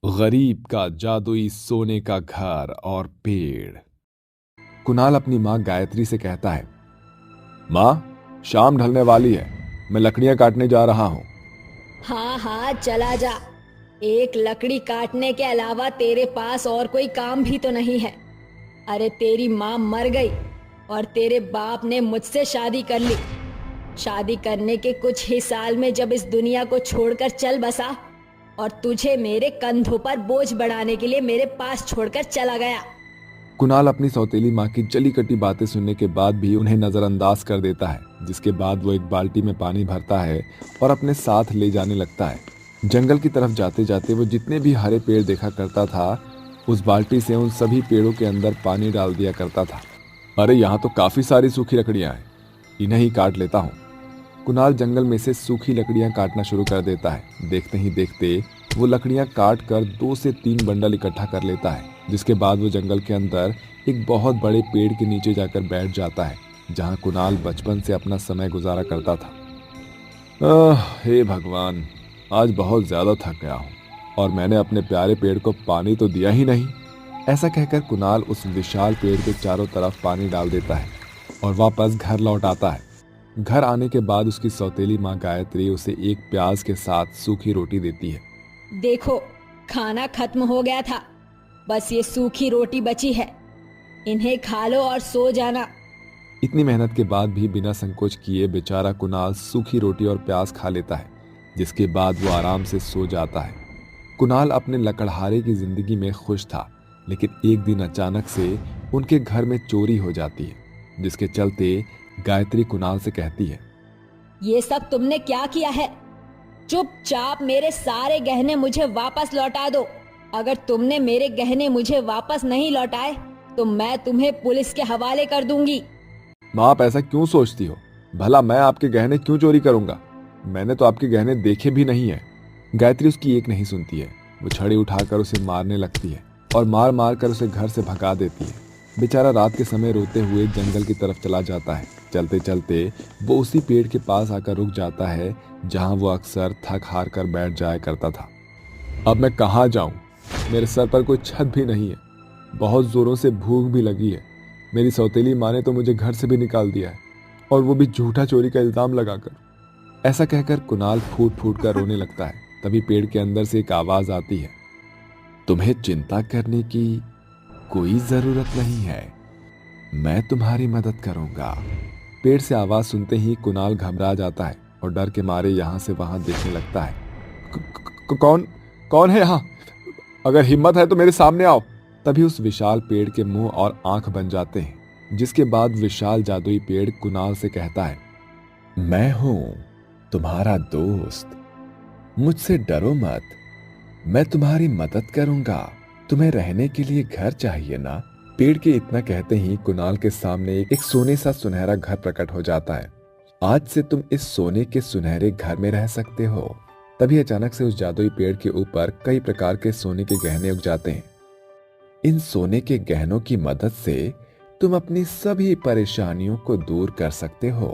गरीब का जादुई सोने का घर और पेड़। कुणाल अपनी माँ गायत्री से कहता है, माँ, शाम ढलने वाली है, मैं लकड़ियां काटने जा रहा हूँ। हाँ हाँ चला जा। एक लकड़ी काटने के अलावा तेरे पास और कोई काम भी तो नहीं है। अरे तेरी माँ मर गई और तेरे बाप ने मुझसे शादी कर ली। शादी करने के कुछ ही साल में जब इस दुनिया को छोड़कर चल बसा और तुझे मेरे कंधों पर बोझ बढ़ाने के लिए मेरे पास छोड़कर चला गया। कुणाल अपनी सौतेली माँ की जली कटी बातें सुनने के बाद भी उन्हें नजरअंदाज कर देता है, जिसके बाद वो एक बाल्टी में पानी भरता है और अपने साथ ले जाने लगता है। जंगल की तरफ जाते जाते वो जितने भी हरे पेड़ देखा करता था, उस बाल्टी से उन सभी पेड़ों के अंदर पानी डाल दिया करता था। अरे यहाँ तो काफी सारी सूखी लकड़ियां हैं, इन्हें ही काट लेता हूँ। कुणाल जंगल में से सूखी लकड़ियां काटना शुरू कर देता है। देखते ही देखते वो लकड़ियां काट कर 2 से 3 बंडल इकट्ठा कर लेता है, जिसके बाद वो जंगल के अंदर एक बहुत बड़े पेड़ के नीचे जाकर बैठ जाता है, जहां कुणाल बचपन से अपना समय गुजारा करता था। हे भगवान, आज बहुत ज्यादा थक गया हूँ और मैंने अपने प्यारे पेड़ को पानी तो दिया ही नहीं। ऐसा कहकर कुणाल उस विशाल पेड़ के चारों तरफ पानी डाल देता है और वापस घर लौट आता है। घर आने के बाद उसकी सौतेली माँ गायत्री उसे एक प्याज के साथ सूखी रोटी देती है। देखो, खाना खत्म हो गया था, बस ये सूखी रोटी बची है। इन्हें खा लो और सो जाना। इतनी मेहनत के बाद भी बिना संकोच किए बेचारा कुणाल सूखी रोटी और प्याज खा लेता है, जिसके बाद वो आराम से सो जाता है। कुणाल अपने लकड़हारे की जिंदगी में खुश था, लेकिन एक दिन अचानक से उनके घर में चोरी हो जाती है, जिसके चलते गायत्री कुणाल से कहती है, ये सब तुमने क्या किया है? चुपचाप मेरे सारे गहने मुझे वापस लौटा दो। अगर तुमने मेरे गहने मुझे वापस नहीं लौटाए तो मैं तुम्हें पुलिस के हवाले कर दूंगी। माँ, आप ऐसा क्यों सोचती हो? भला मैं आपके गहने क्यों चोरी करूंगा? मैंने तो आपके गहने देखे भी नहीं है। गायत्री उसकी एक नहीं सुनती है। वो छड़ी उठाकर उसे मारने लगती है और मार मार कर उसे घर से भगा देती है। बेचारा रात के समय रोते हुए जंगल की तरफ चला जाता है। चलते चलते वो उसी पेड़ के पास आकर रुक जाता है, जहां वो अक्सर थक हार कर बैठ जाया करता था। अब मैं कहाँ जाऊं? मेरे सर पर कोई छत भी नहीं है। बहुत जोरों से भूख भी लगी है। मेरी सौतेली माँ ने तो मुझे घर से भी निकाल दिया है, और वो भी झूठा चोरी का इल्जाम लगाकर। ऐसा कहकर कुणाल फूट फूट कर रोने लगता है। तभी पेड़ के अंदर से एक आवाज आती है, तुम्हें चिंता करने की कोई जरूरत नहीं है, मैं तुम्हारी मदद करूंगा। पेड़ से आवाज सुनते ही कुणाल घबरा जाता है और डर के मारे यहाँ से वहां देखने लगता है। कौन कौन है यहाँ? अगर हिम्मत है तो मेरे सामने आओ। तभी उस विशाल पेड़ के मुंह और आंख बन जाते हैं, जिसके बाद विशाल जादुई पेड़ कुणाल से कहता है, मैं हूं तुम्हारा दोस्त, मुझसे डरो मत, मैं तुम्हारी मदद करूंगा। तुम्हें रहने के लिए घर चाहिए ना? पेड़ के इतना कहते ही कुणाल के सामने एक सोने सा सुनहरा घर प्रकट हो जाता है। आज से तुम इस सोने के सुनहरे घर में रह सकते हो। तभी अचानक से उस जादुई पेड़ के ऊपर कई प्रकार के सोने के गहने उग जाते हैं। इन सोने के गहनों की मदद से तुम अपनी सभी परेशानियों को दूर कर सकते हो।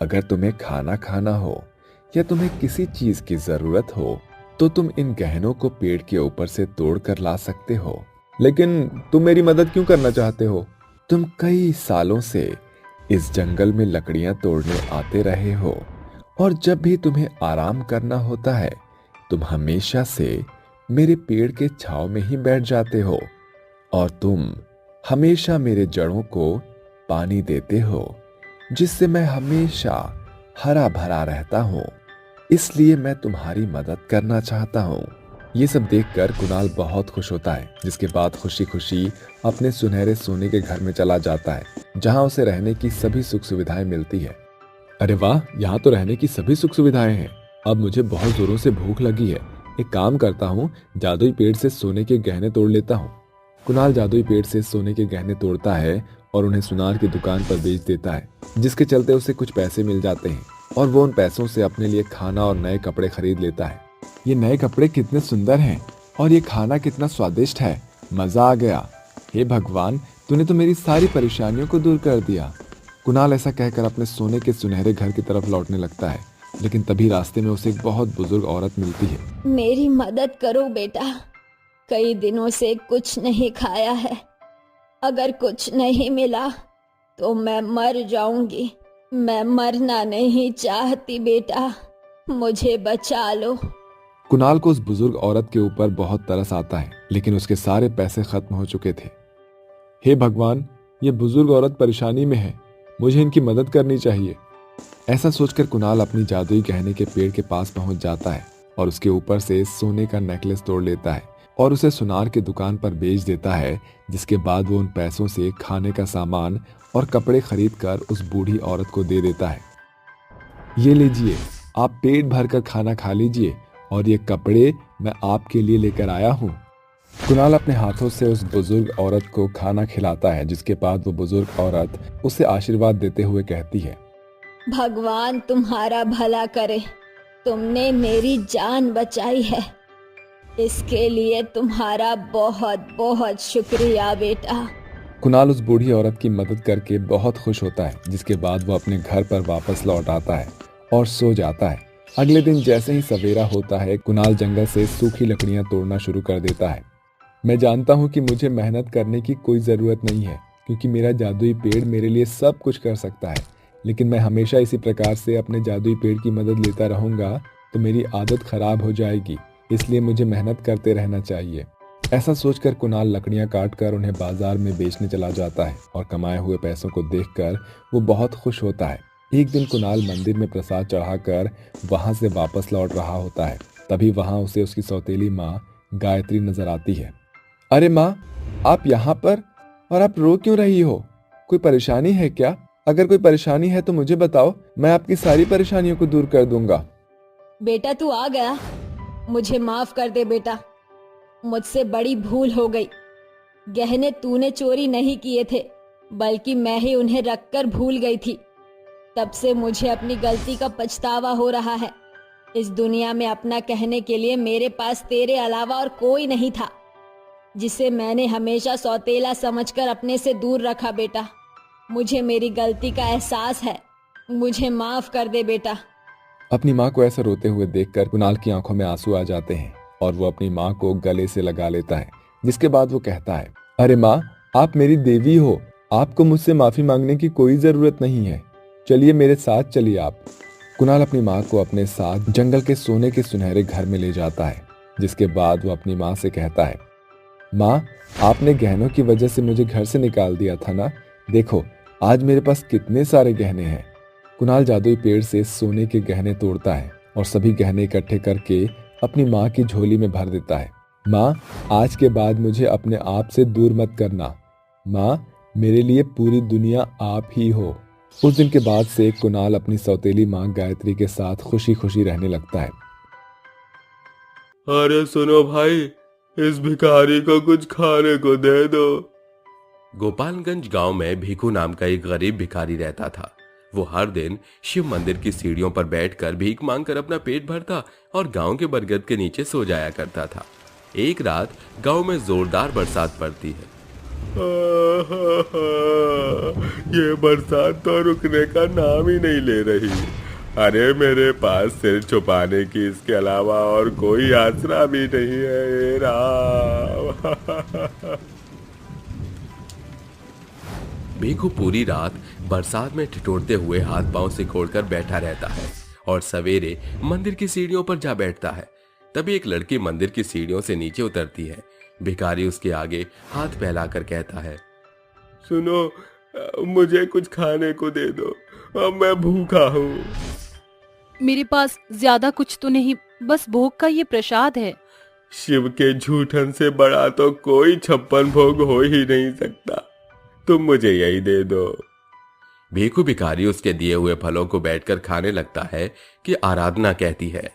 अगर तुम्हें खाना खाना हो या तुम्हें किसी चीज की जरूरत हो तो तुम इन गहनों को पेड़ के ऊपर से तोड़ कर ला सकते हो। लेकिन तुम मेरी मदद क्यों करना चाहते हो? तुम कई सालों से इस जंगल में लकड़ियां तोड़ने आते रहे हो, और जब भी तुम्हें आराम करना होता है तुम हमेशा से मेरे पेड़ के छांव में ही बैठ जाते हो, और तुम हमेशा मेरे जड़ों को पानी देते हो, जिससे मैं हमेशा हरा भरा रहता हूँ। इसलिए मैं तुम्हारी मदद करना चाहता हूँ। ये सब देखकर कुणाल बहुत खुश होता है, जिसके बाद खुशी खुशी अपने सुनहरे सोने के घर में चला जाता है, जहाँ उसे रहने की सभी सुख सुविधाएं मिलती है। अरे वाह, यहाँ तो रहने की सभी सुख सुविधाएं हैं। अब मुझे बहुत जोरों से भूख लगी है। एक काम करता हूँ, जादुई पेड़ से सोने के गहने तोड़ लेता हूँ। कुणाल जादुई पेड़ से सोने के गहने तोड़ता है और उन्हें सुनार की दुकान पर बेच देता है, जिसके चलते उसे कुछ पैसे मिल जाते हैं और वो उन पैसों से अपने लिए खाना और नए कपड़े खरीद लेता है। ये नए कपड़े कितने सुंदर हैं और ये खाना कितना स्वादिष्ट है। मजा आ गया। हे भगवान, तूने तो मेरी सारी परेशानियों को दूर कर दिया। कुणाल ऐसा कहकर अपने सोने के सुनहरे घर की तरफ लौटने लगता है, लेकिन तभी रास्ते में उसे एक बहुत बुजुर्ग औरत मिलती है। मेरी मदद करो बेटा, कई दिनों से कुछ नहीं खाया है। अगर कुछ नहीं मिला तो मैं मर जाऊंगी। मैं मरना नहीं चाहती बेटा, मुझे बचा लो। कुणाल को उस बुजुर्ग औरत के ऊपर बहुत तरस आता है, लेकिन उसके सारे पैसे खत्म हो चुके थे। हे भगवान, ये बुजुर्ग औरत परेशानी में है, मुझे इनकी मदद करनी चाहिए। ऐसा सोचकर कुणाल अपनी जादुई गहने के पेड़ के पास पहुंच जाता है और उसके ऊपर से सोने का नेकलेस तोड़ लेता है और उसे सुनार की दुकान पर बेच देता है, जिसके बाद वो उन पैसों से खाने का सामान और कपड़े खरीद कर उस बूढ़ी औरत को दे देता है। ये लीजिए, आप पेट भर कर खाना खा लीजिए और ये कपड़े मैं आपके लिए लेकर आया हूँ। कुणाल अपने हाथों से उस बुजुर्ग औरत को खाना खिलाता है, जिसके बाद वो बुजुर्ग औरत उसे आशीर्वाद देते हुए कहती है, भगवान तुम्हारा भला करे, तुमने मेरी जान बचाई है, इसके लिए तुम्हारा बहुत बहुत शुक्रिया बेटा। कुणाल उस बूढ़ी औरत की मदद करके बहुत खुश होता है, जिसके बाद वो अपने घर पर वापस लौट आता है और सो जाता है। अगले दिन जैसे ही सवेरा होता है, कुणाल जंगल से सूखी लकड़ियां तोड़ना शुरू कर देता है। मैं जानता हूँ कि मुझे मेहनत करने की कोई ज़रूरत नहीं है, क्योंकि मेरा जादुई पेड़ मेरे लिए सब कुछ कर सकता है, लेकिन मैं हमेशा इसी प्रकार से अपने जादुई पेड़ की मदद लेता रहूँगा तो मेरी आदत खराब हो जाएगी, इसलिए मुझे मेहनत करते रहना चाहिए। ऐसा सोचकर कुणाल लकड़ियां काट कर उन्हें बाजार में बेचने चला जाता है और कमाए हुए पैसों को देखकर वो बहुत खुश होता है। एक दिन कुणाल मंदिर में प्रसाद चढ़ाकर वहां से वापस लौट रहा होता है। तभी वहां उसे उसकी सौतेली माँ गायत्री नजर आती है। अरे माँ, आप यहाँ पर, और आप रो क्यों रही हो? कोई परेशानी है क्या? अगर कोई परेशानी है तो मुझे बताओ, मैं आपकी सारी परेशानियों को दूर कर दूंगा। बेटा तू आ गया, मुझे माफ कर दे बेटा, मुझसे बड़ी भूल हो गई। गहने तूने चोरी नहीं किए थे, बल्कि मैं ही उन्हें रखकर भूल गई थी। तब से मुझे अपनी गलती का पछतावा हो रहा है। इस दुनिया में अपना कहने के लिए मेरे पास तेरे अलावा और कोई नहीं था, जिसे मैंने हमेशा सौतेला समझकर अपने से दूर रखा। बेटा, मुझे मेरी गलती का एहसास है, मुझे माफ कर दे बेटा। अपनी माँ को ऐसा रोते हुए देखकर कुणाल की आंखों में आंसू आ जाते हैं और वो अपनी माँ को गले से लगा लेता है, जिसके बाद वो कहता है, अरे माँ, आप मेरी देवी हो, आपको मुझसे माफी मांगने की कोई जरूरत नहीं है, चलिए मेरे साथ चलिए आप। कुणाल अपनी माँ को अपने साथ जंगल के सोने के सुनहरे घर में ले जाता है, जिसके बाद वो अपनी माँ से कहता है, माँ, आपने गहनों की वजह से मुझे घर से निकाल दिया था ना, देखो आज मेरे पास कितने सारे गहने हैं। कुणाल जादुई पेड़ से सोने के गहने तोड़ता है और सभी गहने इकट्ठे करके अपनी माँ की झोली में भर देता है। माँ, आज के बाद मुझे अपने आप से दूर मत करना। माँ, मेरे लिए पूरी दुनिया आप ही हो। उस दिन के बाद से कुणाल अपनी सौतेली माँ गायत्री के साथ खुशी खुशी रहने लगता है। अरे सुनो भाई, इस भिखारी को कुछ खाने को दे दो। गोपालगंज गांव में भीखू नाम का एक गरीब भिखारी रहता था। वो हर दिन शिव मंदिर की सीढ़ियों पर बैठकर भीख मांगकर अपना पेट भरता और गांव के बरगद के नीचे सो जाया करता था। एक रात गांव में जोरदार बरसात पड़ती है। ये बरसात तो रुकने का नाम ही नहीं ले रही। अरे मेरे पास सिर छुपाने की इसके अलावा और कोई आसरा भी नहीं है। हे राम। भीखू पूरी रात बरसात में ठिठुरते हुए हाथ पांव सिकोड़कर बैठा रहता है और सवेरे मंदिर की सीढ़ियों पर जा बैठता है। तभी एक लड़की मंदिर की सीढ़ियों से नीचे उतरती है। भिखारी उसके आगे हाथ फैलाकर कहता है, सुनो, मुझे कुछ खाने को दे दो, अब मैं भूखा हूँ। मेरे पास ज्यादा कुछ तो नहीं, बस भोग का ये प्रसाद है। शिव के झूठन से बड़ा तो कोई 56 भोग हो ही नहीं सकता, तुम मुझे यही दे दो। भीखू भिखारी उसके दिए हुए फलों को बैठकर खाने लगता है कि आराधना कहती है,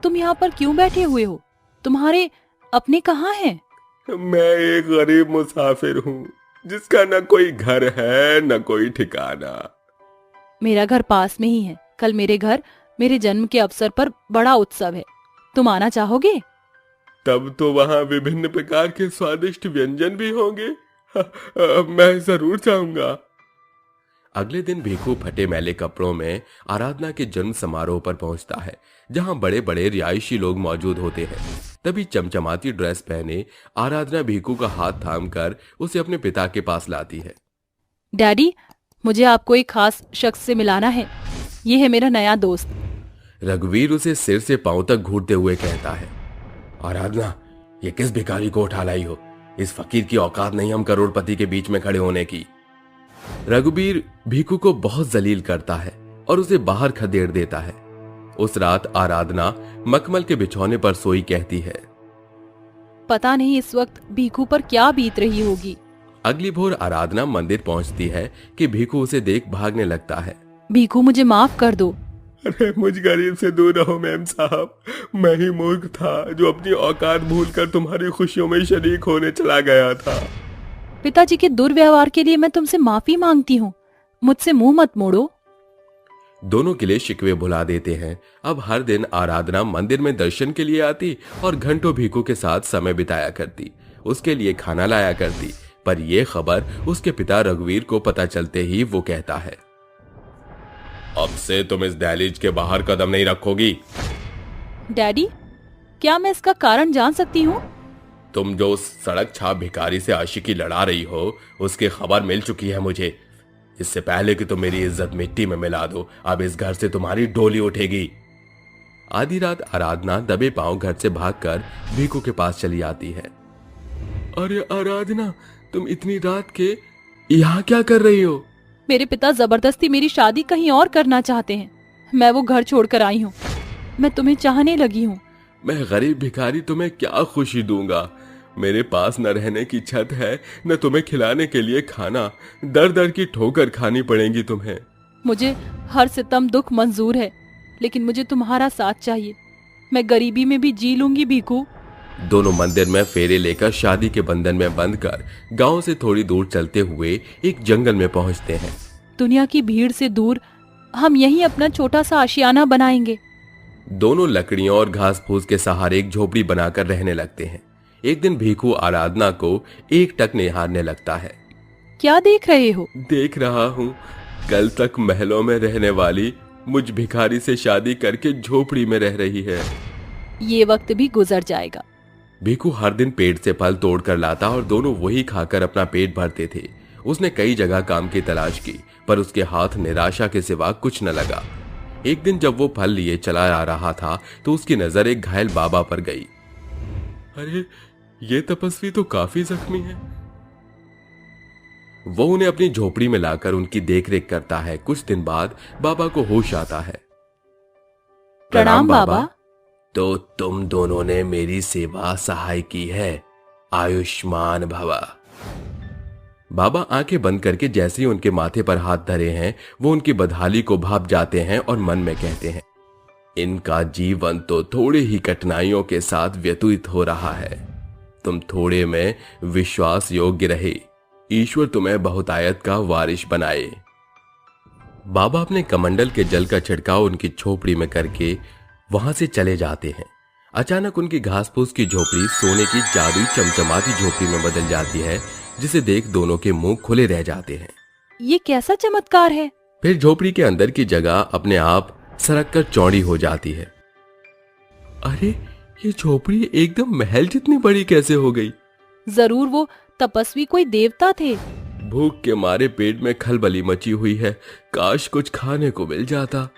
तुम यहाँ पर क्यों बैठे हुए हो? तुम्हारे अपने कहाँ हैं? मैं एक गरीब मुसाफिर हूँ, जिसका न कोई घर है न कोई ठिकाना। मेरा घर पास में ही है। कल मेरे घर मेरे जन्म के अवसर पर बड़ा उत्सव है, तुम आना चाहोगे? तब तो वहाँ विभिन्न प्रकार के स्वादिष्ट व्यंजन भी होंगे। मैं जरूर चाहूंगा। अगले दिन भीखू फटे मैले कपड़ों में आराधना के जन्म समारोह पर पहुंचता है, जहां बड़े बड़े रिहायशी लोग मौजूद होते हैं। तभी चमचमाती ड्रेस पहने आराधना भीखू का हाथ थामकर उसे अपने पिता के पास लाती है। डैडी, मुझे आपको एक खास शख्स से मिलाना है। ये है मेरा नया दोस्त। रघुवीर उसे सिर से पांव तक घूरते हुए कहता है, आराधना, ये किस भिखारी को उठा लाई हो? इस फकीर की औकात नहीं हम करोड़पति के बीच में खड़े होने की। रघुवीर भीखू को बहुत जलील करता है और उसे बाहर खदेड़ देता है। उस रात आराधना मखमल के बिछौने पर सोई कहती है, पता नहीं इस वक्त भीखू पर क्या बीत रही होगी। अगली भोर आराधना मंदिर पहुंचती है कि भीखू उसे देख भागने लगता है। भीखू, मुझे माफ कर दो। अरे मुझ गरीब से दूर रहो मैम साहब, मैं ही मूर्ख था जो अपनी औकात भूलकर तुम्हारी खुशियों में शरीक होने चला गया था। पिताजी के दुर्व्यवहार के लिए मैं तुमसे माफी मांगती हूँ। मुझसे मुंह मत मोड़ो। दोनों गिले शिकवे भुला देते हैं। अब हर दिन आराधना मंदिर में दर्शन के लिए आती और घंटों भीखू के साथ समय बिताया करती, उसके लिए खाना लाया करती। पर यह खबर उसके पिता रघुवीर को पता चलते ही वो कहता है, अब से तुम इस दहलीज के बाहर कदम नहीं रखोगी। डैडी, क्या मैं इसका कारण जान सकती हूँ? तुम जो उस सड़क छाप भिखारी से आशिकी लड़ा रही हो, उसकी खबर मिल चुकी है मुझे। इससे पहले कि तुम मेरी इज्जत मिट्टी में मिला दो, अब इस घर से तुम्हारी डोली उठेगी। आधी रात आराधना दबे पांव घर से भागकर भीखू के पास चली आती है। अरे आराधना, तुम इतनी रात के यहाँ क्या कर रही हो? मेरे पिता जबरदस्ती मेरी शादी कहीं और करना चाहते हैं। मैं वो घर छोड़कर आई हूँ। मैं तुम्हें चाहने लगी हूँ। मैं गरीब भिखारी तुम्हें क्या खुशी दूंगा? मेरे पास न रहने की छत है, न तुम्हें खिलाने के लिए खाना। दर दर की ठोकर खानी पड़ेगी तुम्हें। मुझे हर सितम दुख मंजूर है, लेकिन मुझे तुम्हारा साथ चाहिए। मैं गरीबी में भी जी लूंगी भीखू। दोनों मंदिर में फेरे लेकर शादी के बंधन में बंधकर गांव से थोड़ी दूर चलते हुए एक जंगल में पहुंचते हैं। दुनिया की भीड़ से दूर हम यहीं अपना छोटा सा आशियाना बनाएंगे। दोनों लकड़ियों और घास फूस के सहारे एक झोपड़ी बनाकर रहने लगते हैं। एक दिन भीखू आराधना को एक टक निहारने लगता है। क्या देख रहे हो? देख रहा हूँ, कल तक महलों में रहने वाली मुझ भिखारी से शादी करके झोपड़ी में रह रही है। ये वक्त भी गुजर जाएगा। भीखू हर दिन पेड़ से फल तोड़ कर लाता और दोनों वही खाकर अपना पेट भरते थे। उसने कई जगह काम की तलाश की, पर उसके हाथ निराशा के सिवा कुछ न लगा। एक दिन जब वो फल लिए चला आ रहा था तो उसकी नजर एक घायल बाबा पर गई। अरे, ये तपस्वी तो काफी जख्मी है। वो उन्हें अपनी झोपड़ी में लाकर उनकी देखरेख करता है। कुछ दिन बाद बाबा को होश आता है। प्रणाम बाबा। तो तुम दोनों ने मेरी सेवा सहाय की है, आयुष्मान भवा। बाबा आंखें बंद करके जैसे ही उनके माथे पर हाथ धरे हैं, वो उनकी बदहाली को भाप जाते हैं और मन में कहते हैं, इनका जीवन तो थोड़े ही कठिनाइयों के साथ व्यतीत हो रहा है। तुम थोड़े में विश्वास योग्य रहे, ईश्वर तुम्हें बहुतायत का वारिश बनाए। बाबा अपने कमंडल के जल का छिड़काव उनकी झोपड़ी में करके वहां से चले जाते हैं। अचानक उनकी घास फूस की झोपड़ी सोने की जादुई चमचमाती झोपड़ी में बदल जाती है, जिसे देख दोनों के मुंह खुले रह जाते हैं। ये कैसा चमत्कार है? फिर झोपड़ी के अंदर की जगह अपने आप सरक कर चौड़ी हो जाती है। अरे, ये झोपड़ी एकदम महल जितनी बड़ी कैसे हो गई? जरूर वो तपस्वी कोई देवता थे। भूख के मारे पेट में खलबली मची हुई है, काश कुछ खाने को मिल जाता।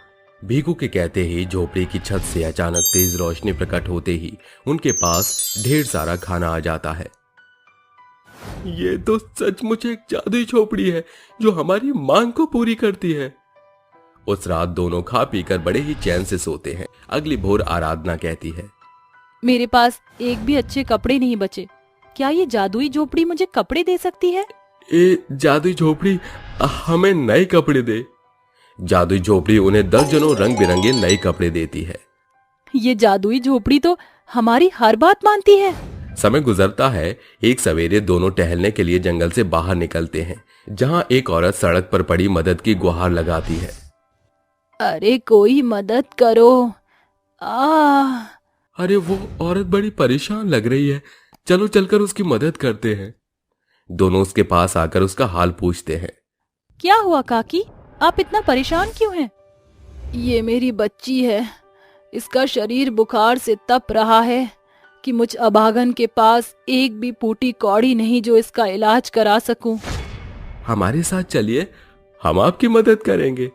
भीखू के कहते ही झोपड़ी की छत से अचानक तेज रोशनी प्रकट होते ही उनके पास ढेर सारा खाना आ जाता है। ये तो सचमुच एक जादुई झोपड़ी है जो हमारी मांग को पूरी करती है। उस रात दोनों खा पीकर बड़े ही चैन से सोते हैं। अगली भोर आराधना कहती है, मेरे पास एक भी अच्छे कपड़े नहीं बचे। क्या ये जादुई झोपड़ी मुझे कपड़े दे सकती है? ये जादुई झोपड़ी हमें नए कपड़े दे। जादुई झोपड़ी उन्हें दर्जनों रंग बिरंगे नए कपड़े देती है। ये जादुई झोपड़ी तो हमारी हर बात मानती है। समय गुजरता है। एक सवेरे दोनों टहलने के लिए जंगल से बाहर निकलते हैं, जहां एक औरत सड़क पर पड़ी मदद की गुहार लगाती है। अरे कोई मदद करो। अरे, वो औरत बड़ी परेशान लग रही है, चलो चलकर उसकी मदद करते हैं। दोनों उसके पास आकर उसका हाल पूछते हैं। क्या हुआ काकी, आप इतना परेशान क्यों हैं? ये मेरी बच्ची है, इसका शरीर बुखार से तप रहा है कि मुझ अभागन के पास एक भी पूटी कौड़ी नहीं जो इसका इलाज करा सकूं। हमारे साथ चलिए, हम आपकी मदद करेंगे।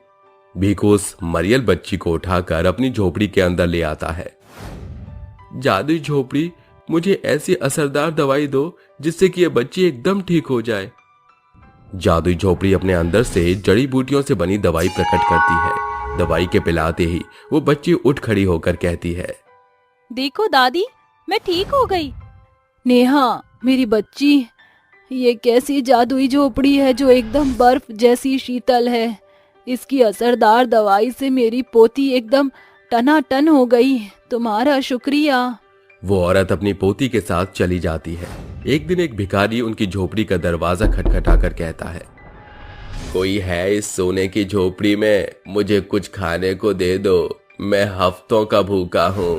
भीखू उस मरियल बच्ची को उठाकर अपनी झोपड़ी के अंदर ले आता है। जादुई झोपड़ी, मुझे ऐसी असरदार दवाई दो जिससे कि यह बच्ची एकदम ठीक हो जाए। जादुई झोपड़ी अपने अंदर से जड़ी बूटियों से बनी दवाई प्रकट करती है। दवाई के पिलाते ही वो बच्ची उठ खड़ी होकर कहती है, देखो दादी, मैं ठीक हो गई। नेहा मेरी बच्ची, ये कैसी जादुई झोपड़ी है जो एकदम बर्फ जैसी शीतल है। इसकी असरदार दवाई से मेरी पोती एकदम टनाटन हो गई। तुम्हारा शुक्रिया। वो औरत अपनी पोती के साथ चली जाती है। एक दिन एक भिखारी उनकी झोपड़ी का दरवाजा खटखटाकर कहता है, कोई है इस सोने की झोपड़ी में? मुझे कुछ खाने को दे दो, मैं हफ्तों का भूखा हूँ।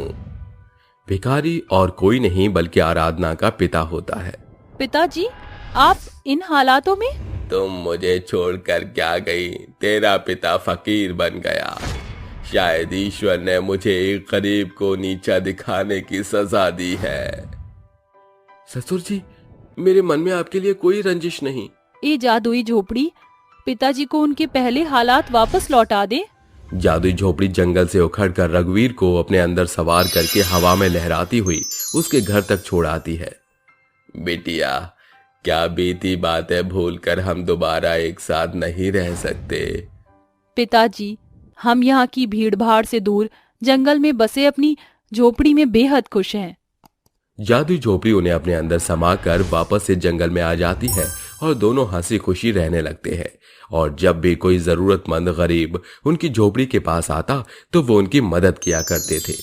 भिखारी और कोई नहीं बल्कि आराधना का पिता होता है। पिताजी, आप इन हालातों में? तुम मुझे छोड़कर क्या गई? तेरा पिता फकीर बन गया। शायद ईश्वर ने मुझे एक गरीब को नीचा दिखाने की सजा दी है। ससुर जी, मेरे मन में आपके लिए कोई रंजिश नहीं। ये जादुई झोपड़ी पिताजी को उनके पहले हालात वापस लौटा दे। जादुई झोपड़ी जंगल से उखड़कर रघुवीर को अपने अंदर सवार करके हवा में लहराती हुई उसके घर तक छोड़ आती है। बिटिया, क्या बीती बातें भूलकर हम दोबारा एक साथ नहीं रह सकते? पिताजी, हम यहाँ की भीड़ भाड़ से दूर जंगल में बसे अपनी झोपड़ी में बेहद खुश हैं। जादुई झोपड़ी उन्हें अपने अंदर समाकर वापस से जंगल में आ जाती है और दोनों हंसी खुशी रहने लगते हैं। और जब भी कोई जरूरतमंद गरीब उनकी झोपड़ी के पास आता तो वो उनकी मदद किया करते थे।